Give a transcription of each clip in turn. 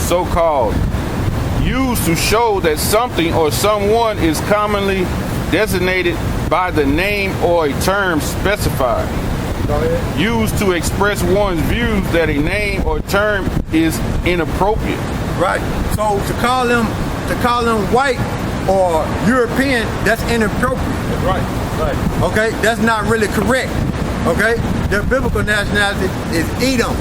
so-called, used to show that something or someone is commonly designated by the name or a term specified. Used to express one's views that a name or term is inappropriate. Right. So to call them white or European, that's inappropriate. Right. Okay, that's not really correct. Okay, their biblical nationality is Edom.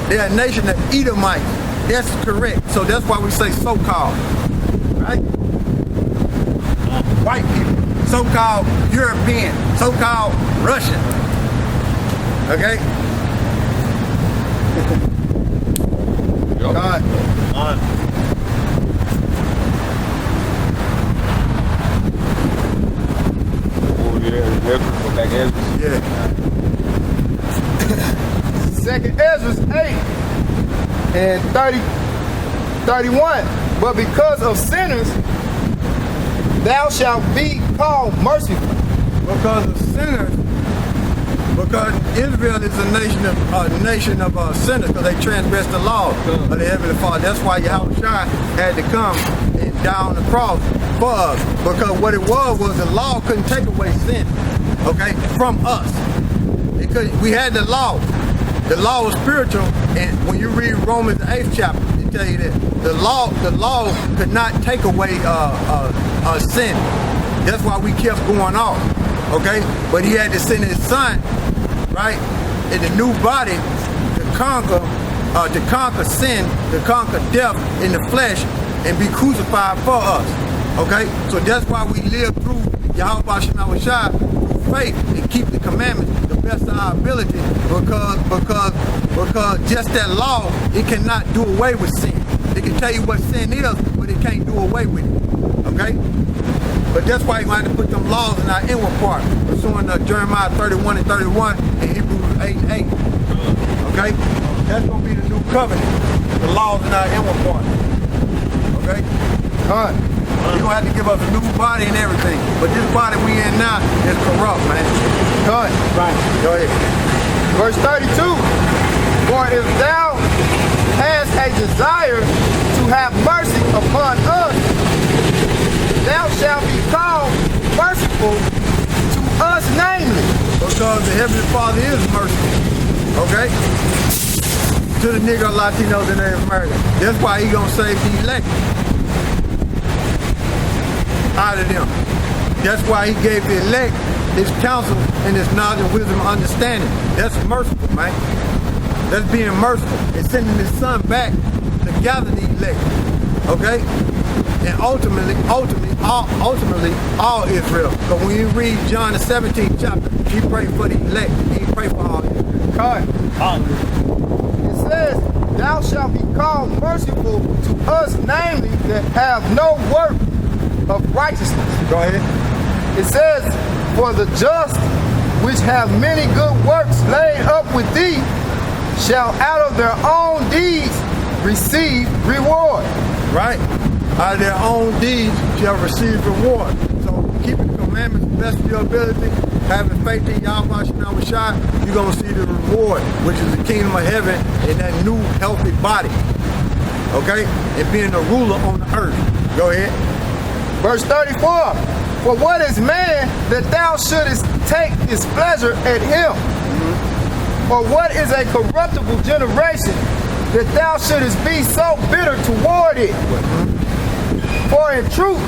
They're a nation of Edomites. That's correct. So that's why we say so-called. Right? White people, so-called European, so-called Russian. Okay? God. Yeah. Second Ezra 8 and 31. But because of sinners, thou shalt be called merciful. Because of sinners, because Israel is a nation of sinners, because they transgressed the law of the Heavenly Father. That's why Yahushua had to come and die on the cross for us. Because what it was the law couldn't take away sin, okay, from us. We had the law. The law was spiritual, and when you read Romans the 8th chapter, it tell you that the law could not take away sin. That's why we kept going off, okay? But he had to send his son, right, in the new body to conquer sin, to conquer death in the flesh, and be crucified for us, okay? So that's why we live through Yahweh Shema Shai through faith and keep the commandments the best of our ability, because just that law, it cannot do away with sin. It can tell you what sin is, but it can't do away with it, okay? But that's why you have to put them laws in our inward part, pursuing Jeremiah 31 and 31 and Hebrews 8 and 8. Okay? That's going to be the new covenant, the laws in our inward part. Okay? All right. You're going to have to give us a new body and everything. But this body we in now is corrupt, man. Good. Right. Go ahead. Verse 32. For if thou hast a desire to have mercy upon us, thou shalt be called merciful to us, namely. Because the Heavenly Father is merciful. Okay? To the Negro, Latinos, and Native Americans. That's why he gonna save the elect out of them. That's why he gave the elect his counsel and his knowledge and wisdom and understanding. That's merciful, man. That's being merciful and sending his son back to gather the elect. Okay? And ultimately, all Israel. But when you read John the 17th chapter, he prayed for the elect. He prayed for all Israel. It says, thou shalt be called merciful to us, namely, that have no work of righteousness. Go ahead. It says, for the just, which have many good works laid up with thee, shall out of their own deeds receive reward. Right. Out of their own deeds shall receive reward. So keeping the commandments the best of your ability, having faith in Yahweh Shema Shai, you're going to see the reward, which is the kingdom of heaven and that new healthy body. Okay? And being a ruler on the earth. Go ahead. Verse 34. For what is man that thou shouldest take his pleasure at him? Mm-hmm. Or what is a corruptible generation that thou shouldest be so bitter toward it? Mm-hmm. For in truth,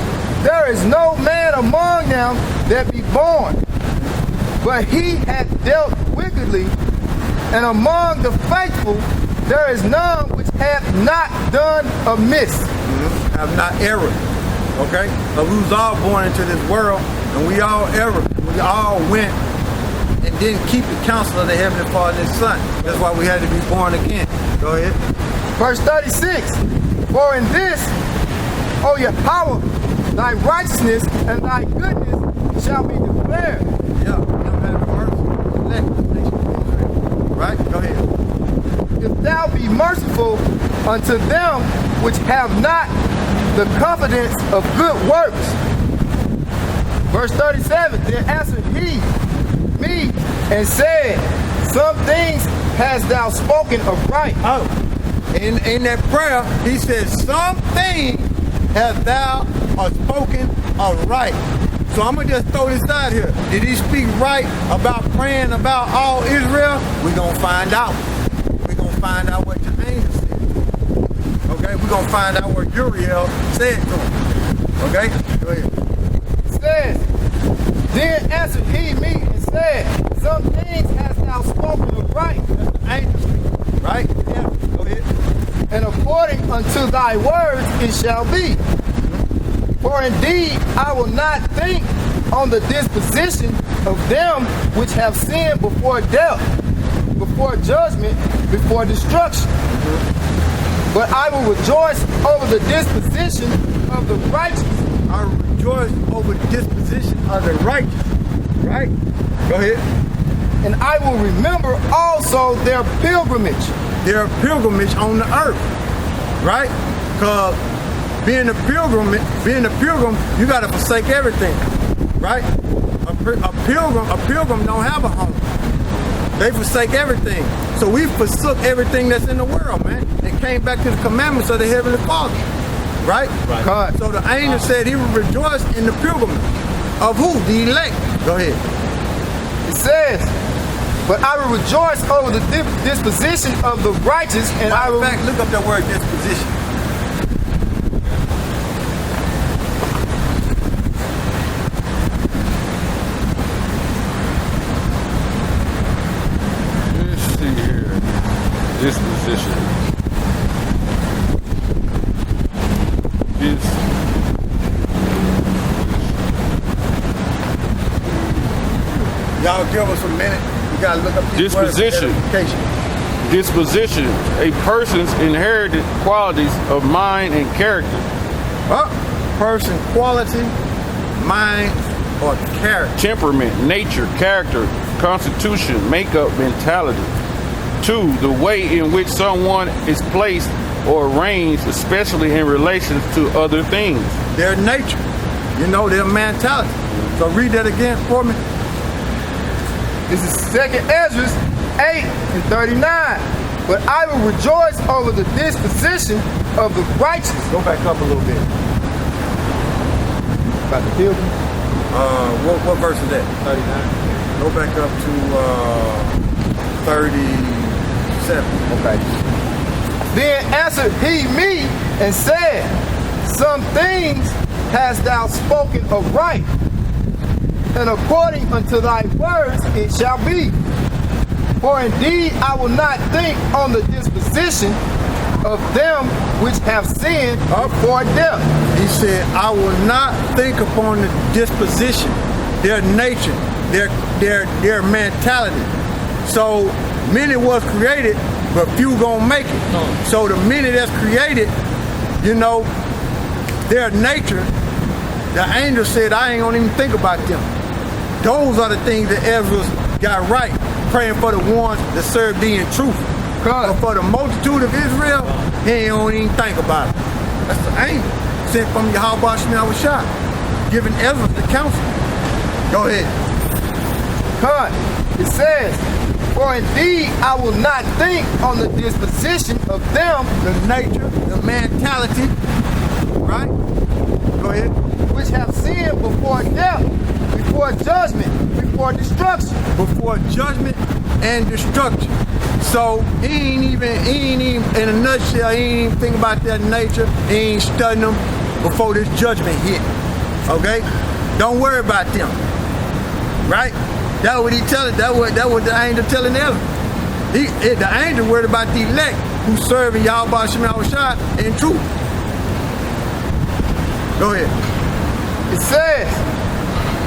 there is no man among them that be born, but he hath dealt wickedly, and among the faithful there is none which hath not done amiss. Mm-hmm. Have not erred. Okay? So we was all born into this world, and we all erred. We all went and didn't keep the counsel of the Heavenly Father and His Son. That's why we had to be born again. Go ahead. Verse 36. For in this, O Yahweh, thy righteousness and thy goodness shall be declared. Yeah, right? Go ahead. If thou be merciful unto them which have not the confidence of good works. Verse 37, then answered he me and said, some things hast thou spoken of right. In that prayer, he said, something hast thou spoken of right. So I'm going to just throw this out here. Did he speak right about praying about all Israel? We're going to find out. We're going to find out what the angel said. Okay? We're going to find out what Uriel said to him. Okay? Go ahead. It says, then answered he me and said, some things hast thou spoken of right. That's the angel speaking. Right? Yeah. Go ahead. And according unto thy words it shall be. For indeed I will not think on the disposition of them which have sinned before death, before judgment, before destruction. But I will rejoice over the disposition of the righteous. I will rejoice over the disposition of the righteous. Right? Go ahead. And I will remember also their pilgrimage. Their pilgrimage on the earth. Right? Because being a pilgrim, you got to forsake everything. Right? A pilgrim don't have a home. They forsake everything. So we forsook everything that's in the world, man, and came back to the commandments of the Heavenly Father. Right? God. So the angel said he would rejoice in the pilgrimage. Of who? The elect. Go ahead. It says, but I will rejoice over the disposition of the righteous, and I will... In fact, look up that word disposition. Let's see here. Disposition. Y'all give us a minute. We gotta look up these Disposition. words for edification. Disposition, a person's inherited qualities of mind and character. Person, quality, mind, or character. Temperament, nature, character, constitution, makeup, mentality. 2, the way in which someone is placed or arranged, especially in relation to other things. Their nature, their mentality. So read that again for me. This is 2nd Ezra 8 and 39. But I will rejoice over the disposition of the righteous. Go back up a little bit. About the pilgrim. What verse is that? 39. Go back up to 37. Okay. Then answered he me and said, some things hast thou spoken of right, and according unto thy words it shall be. For indeed I will not think on the disposition of them which have sinned before death. He said, I will not think upon the disposition, their nature, their mentality. So many was created, but few gonna make it. So the many that's created, their nature, the angel said, I ain't gonna even think about them. Those are the things that Ezra got right, praying for the ones that serve thee in truth. But for the multitude of Israel, he ain't gonna even think about it. That's the angel sent from Yahweh Shemel Shah, giving Ezra the counsel. Go ahead. It says, for indeed I will not think on the disposition of them, the nature, the mentality, right? Go ahead. Which have sinned before death, before judgment, before destruction. Before judgment and destruction. So he ain't even, in a nutshell, he ain't even think about their nature. He ain't studying them before this judgment hit. Okay? Don't worry about them. Right? That's what he telling. That what the angel telling them. The angel worried about the elect who serve in Yahweh Shemel Shah in truth. Go ahead. It says,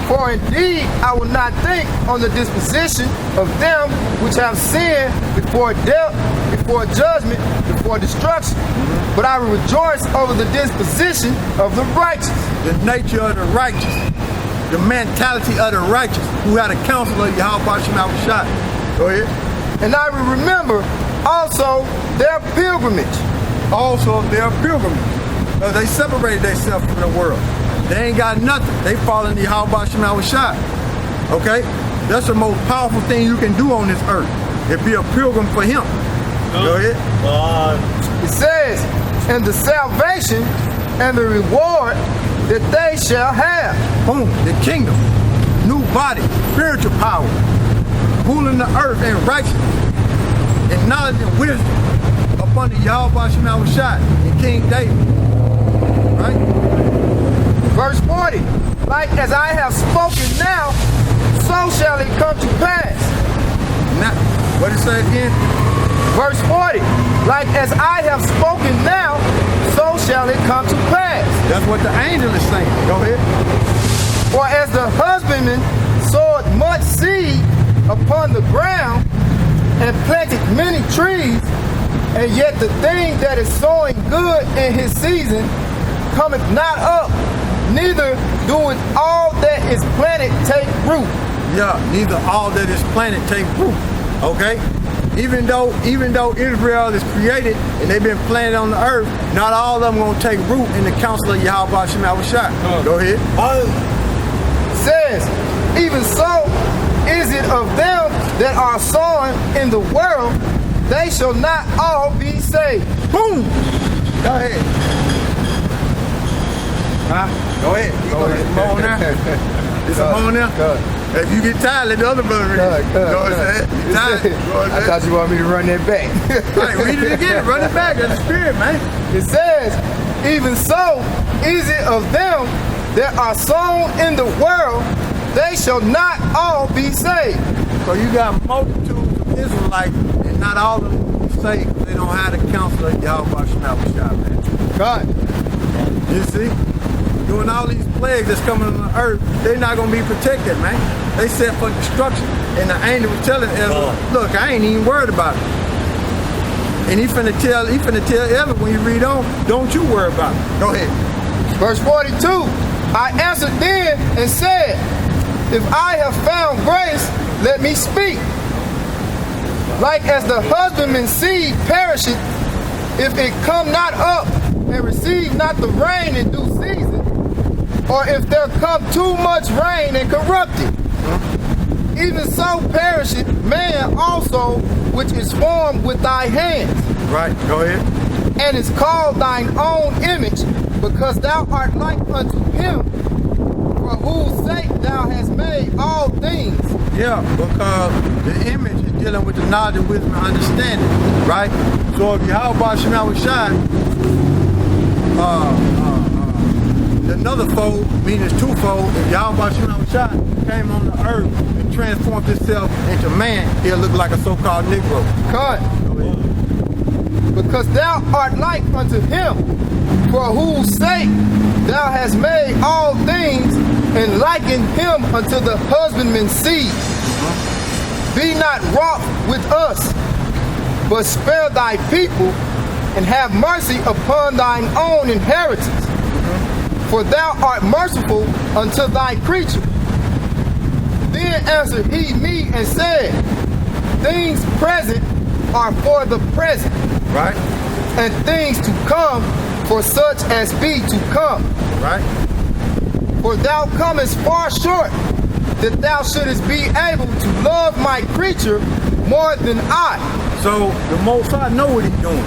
for indeed I will not think on the disposition of them which have sinned before death, before judgment, before destruction. But I will rejoice over the disposition of the righteous. The nature of the righteous. The mentality of the righteous who had a counsel of Yahweh Shemel Shah. Go ahead. And I will remember also their pilgrimage. Also their pilgrimage. Because they separated themselves from the world. They ain't got nothing. They fall in the Yahweh Shemel Shah. Okay? That's the most powerful thing you can do on this earth. Is be a pilgrim for him. Go ahead. It says, and the salvation and the reward that they shall have. Boom, the kingdom, new body, spiritual power, ruling the earth in righteousness, and knowledge and wisdom upon the Yahweh Shema Shai and King David. Right? Verse 40, like as I have spoken now, so shall it come to pass. Now, what did it say again? Verse 40, like as I have spoken now, so shall it come to pass. That's what the angel is saying. Go ahead. For as the husbandman sowed much seed upon the ground and planted many trees, and yet the thing that is sowing good in his season cometh not up, neither doeth all that is planted take root. Yeah, neither all that is planted take root. Okay? Even though Israel is created and they've been planted on the earth, not all of them gonna take root in the council of Yahweh Shema Shai. Go ahead. Says, even so is it of them that are sown in the world, they shall not all be saved. Boom! Go ahead. Huh? Go ahead. Go ahead. Come on now. It's a on there. If you get tired, let the other brother read it. Go ahead. You tired? I thought you wanted me to run that back. Right, read it again. Run it back. That's the spirit, man. It says, even so is it of them that are sown in the world, they shall not all be saved. So you got multitudes of Israelites, and not all of them will be saved because they don't have the counsel of Yahweh Shema Shai, man. God. You see? Doing all these plagues that's coming on the earth, they're not going to be protected, man. They set for destruction. And the angel was telling Ezra, look, I ain't even worried about it. And he finna tell Ezra when you read on, don't you worry about it. Go ahead. Verse 42, I answered then and said, if I have found grace, let me speak. Like as the husbandman's seed perisheth, if it come not up and receive not the rain in due season, or if there come too much rain and corrupt it, even so perisheth man also, which is formed with thy hands. Right, go ahead. And is called thine own image, because thou art like unto him, for whose sake thou hast made all things. Yeah, because the image is dealing with the knowledge and wisdom and understanding, right? So if Yahweh Shema Shai, another fold, meaning it's twofold, if Yahweh Shema Shai came on the earth and transformed himself into man, he'll look like a so-called Negro. Cut. Because thou art like unto him, for whose sake thou hast made all things, and likened him unto the husbandman's seed. Be not wroth with us, but spare thy people, and have mercy upon thine own inheritance. For thou art merciful unto thy creature. Then answered he me and said, things present are for the present, right? And things to come for such as be to come, right? For thou comest far short, that thou shouldest be able to love my creature more than I. So the Most High know what he's doing,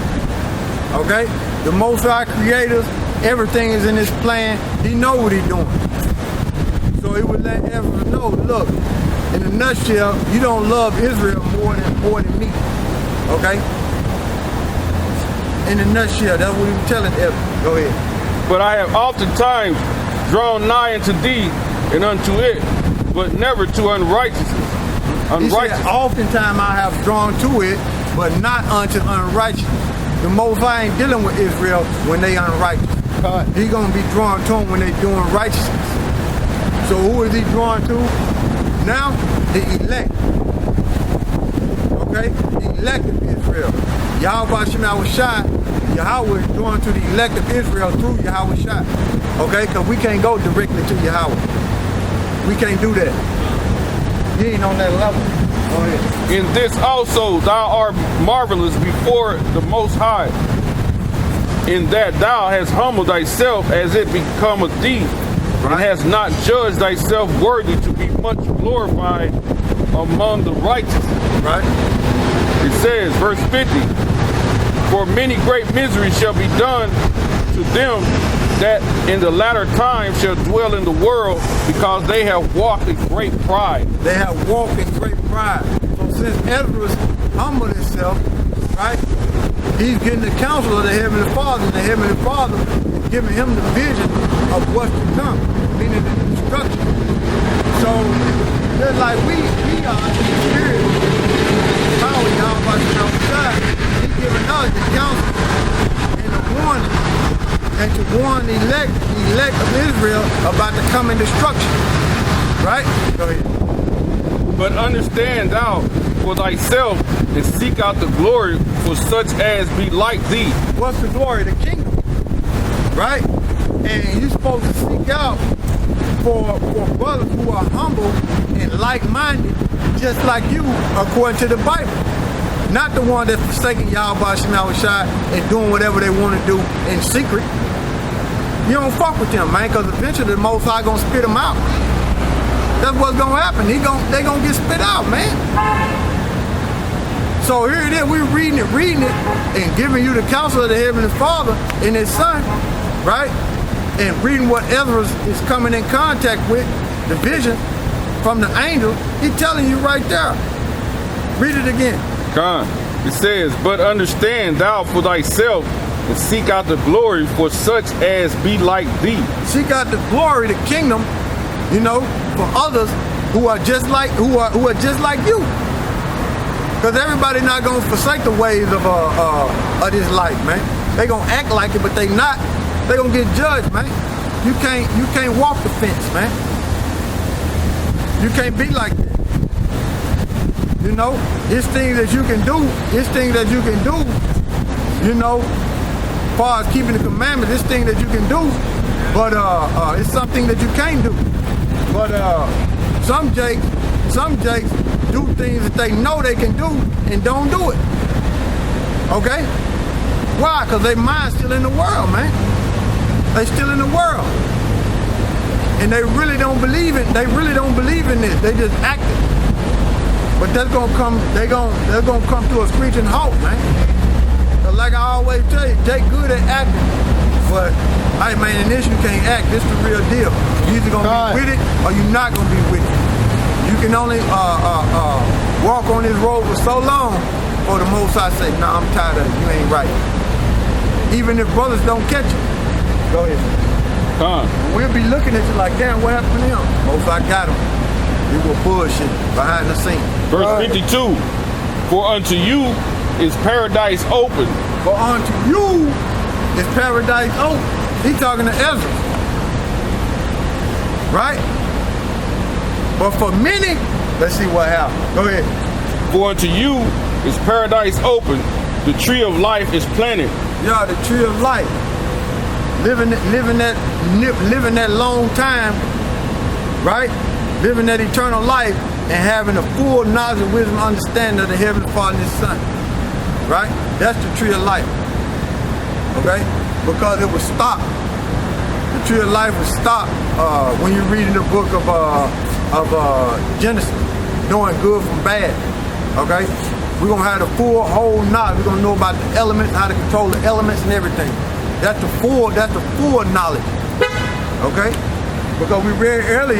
okay? The Most High creators, everything is in his plan. He know what he's doing. So he would let everyone know, look, in a nutshell, you don't love Israel more than me, okay? In a nutshell, that's what he was telling Ezra. Go ahead. But I have oftentimes drawn nigh unto thee and unto it, but never to unrighteousness. He said, oftentimes I have drawn to it, but not unto unrighteousness. The Most High ain't dealing with Israel when they unrighteous. He's going to be drawn to them when they doing righteousness. So who is he drawn to? Now, the elect. Okay? The elect of Israel. Yahweh Shema Shai, Yahweh is drawn to the elect of Israel through Yahweh Shai. Okay? Because we can't go directly to Yahweh. We can't do that. He ain't on that level. Go ahead. In this also thou art marvelous before the Most High, in that thou hast humbled thyself as it becometh thee, and hast not judged thyself worthy to be much glorified among the righteous. Right. It says, verse 50, For many great miseries shall be done to them that in the latter time shall dwell in the world, because they have walked in great pride. They have walked in great pride. So since Ezra's humbled himself, right, he's getting the counsel of the Heavenly Father, and the Heavenly Father is giving him the vision of what's to come, meaning the instruction. So just like we are in the spirit, power y'all about to outside, he's giving us the counsel and the warning, and to warn the elect of Israel about the coming destruction. Right? Go ahead. But understand thou for thyself, and seek out the glory for such as be like thee. What's the glory? The kingdom. Right? And you're supposed to seek out for brothers who are humble and like-minded, just like you, according to the Bible. Not the one that's forsaking Yahweh Shema Shai and doing whatever they want to do in secret. You don't fuck with them, man, because eventually the Most High gonna spit them out. That's what's gonna happen. They gonna get spit out, man. So here it is, we're reading it, and giving you the counsel of the Heavenly Father and His Son, right? And reading what Ezra is coming in contact with, the vision from the angel. He's telling you right there. Read it again. Con. It says, but understand thou for thyself, and seek out the glory for such as be like thee. Seek out the glory, the kingdom, you know, for others who are just like who are just like you. Because everybody not gonna forsake the ways of this life, man. They gonna act like it, but they not. They gonna get judged, man. You can't walk the fence, man. You can't be like that. You know, it's things that you can do. It's things that you can do. You know, as far as keeping the commandments, it's things that you can do. But it's something that you can't do. But some jakes do things that they know they can do and don't do it. Okay? Why? Because their mind's still in the world, man. They still in the world. And they really don't believe it. They really don't believe in this. They just acting. But that's gonna come, they're gonna come to a screeching halt, man. Cause like I always tell you, they good at acting. But hey man, in this you can't act. This is the real deal. You either gonna be with it or you're not gonna be with it. You can only walk on this road for so long for the Most High say, nah, I'm tired of it. You ain't right. Even if brothers don't catch you. Go ahead. We'll be looking at you like, damn, what happened to him? Most High got him. He was bullshit behind the scene. Verse 52, for unto you is paradise open. For unto you is paradise open. He's talking to Ezra. Right? But for many, let's see what happened. Go ahead. For unto you is paradise open. The tree of life is planted. Yeah, the tree of life. Living that long time, right? Living that eternal life and having a full knowledge and wisdom and understanding of the Heavenly Father and His Son. Right? That's the tree of life. Okay? Because it was stopped. The tree of life was stopped when you're reading the book of Genesis, knowing good from bad. Okay? We're gonna have the full whole knowledge. We're gonna know about the elements, how to control the elements and everything. That's the full knowledge. Okay? Because we read earlier